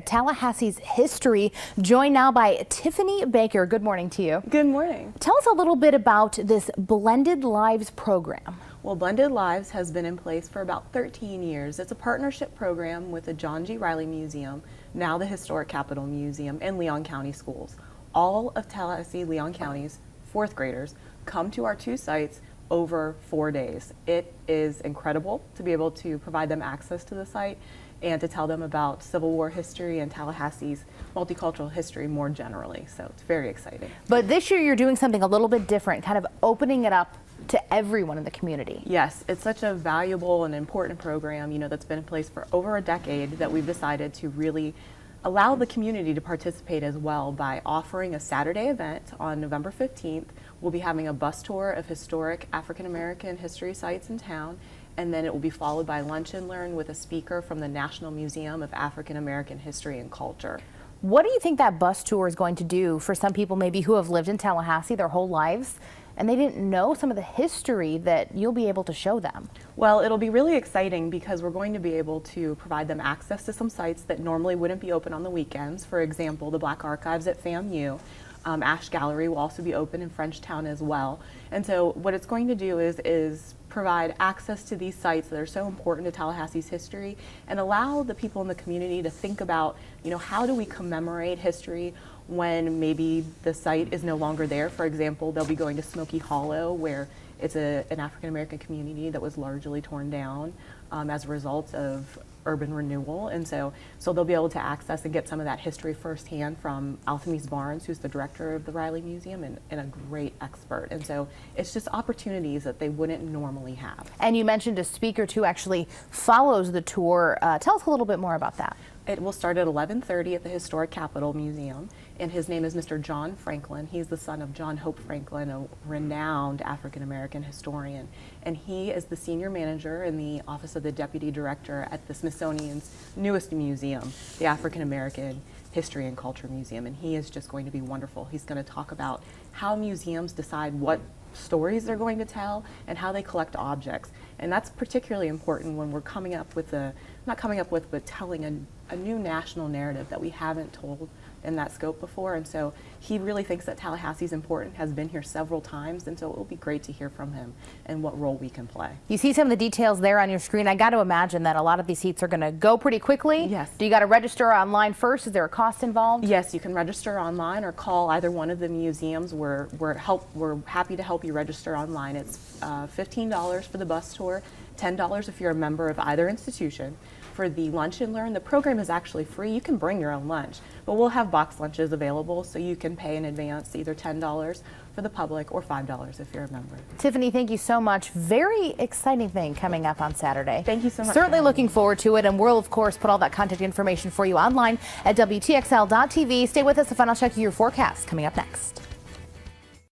Tallahassee's history. Joined now by Tiffany Baker. Good morning to you. Good morning. Tell us a little bit about this Blended Lives program. Well, Blended Lives has been in place for about 13 years. It's a partnership program with the John G. Riley Museum, now the Historic Capitol Museum, and Leon County Schools. All of Tallahassee, Leon County's fourth graders come to our two sites over 4 days. It is incredible to be able to provide them access to the site and to tell them about Civil War history and Tallahassee's multicultural history more generally. So it's very exciting. But this year you're doing something a little bit different, kind of opening it up to everyone in the community. Yes, it's such a valuable and important program, that's been in place for over a decade, that we've decided to really allow the community to participate as well by offering a Saturday event on November 15th. We'll be having a bus tour of historic African American history sites in town, and then it will be followed by lunch and learn with a speaker from the National Museum of African American History and Culture. What do you think that bus tour is going to do for some people maybe who have lived in Tallahassee their whole lives and they didn't know some of the history that you'll be able to show them? Well, it'll be really exciting because we're going to be able to provide them access to some sites that normally wouldn't be open on the weekends. For example, the Black Archives at FAMU. Ash Gallery will also be open in Frenchtown as well. And so what it's going to do is provide access to these sites that are so important to Tallahassee's history and allow the people in the community to think about, how do we commemorate history when maybe the site is no longer there. For example, they'll be going to Smoky Hollow, where it's an African American community that was largely torn down as a result of urban renewal, and so they'll be able to access and get some of that history firsthand from Althemise Barnes, who's the director of the Riley Museum and a great expert. And so it's just opportunities that they wouldn't normally have. And you mentioned a speaker too actually follows the tour. Tell us a little bit more about that. It will start at 11:30 at the Historic Capitol Museum, and his name is Mr. John Franklin. He's the son of John Hope Franklin, a renowned African-American historian, and he is the senior manager in the Office of the Deputy Director at the Smithsonian's newest museum, the African-American History and Culture Museum, and he is just going to be wonderful. He's going to talk about how museums decide what stories they're going to tell and how they collect objects. And that's particularly important when we're but telling a new national narrative that we haven't told in that scope before. And so he really thinks that Tallahassee is important, has been here several times, and so it will be great to hear from him and what role we can play. You see some of the details there on your screen. I got to imagine that a lot of these seats are going to go pretty quickly. Yes. Do you got to register online first? Is there a cost involved? Yes, you can register online or call either one of the museums. We're happy to help you register online. It's $15 for the bus tour, $10 if you're a member of either institution. For the lunch and learn, the program is actually free. You can bring your own lunch, but we'll have box lunches available, so you can pay in advance either $10 for the public or $5 if you're a member. Tiffany, thank you so much. Very exciting thing coming up on Saturday. Thank you so much. Certainly looking forward to it, and we'll of course put all that contact information for you online at WTXL.TV. Stay with us. The final check of your forecast coming up next.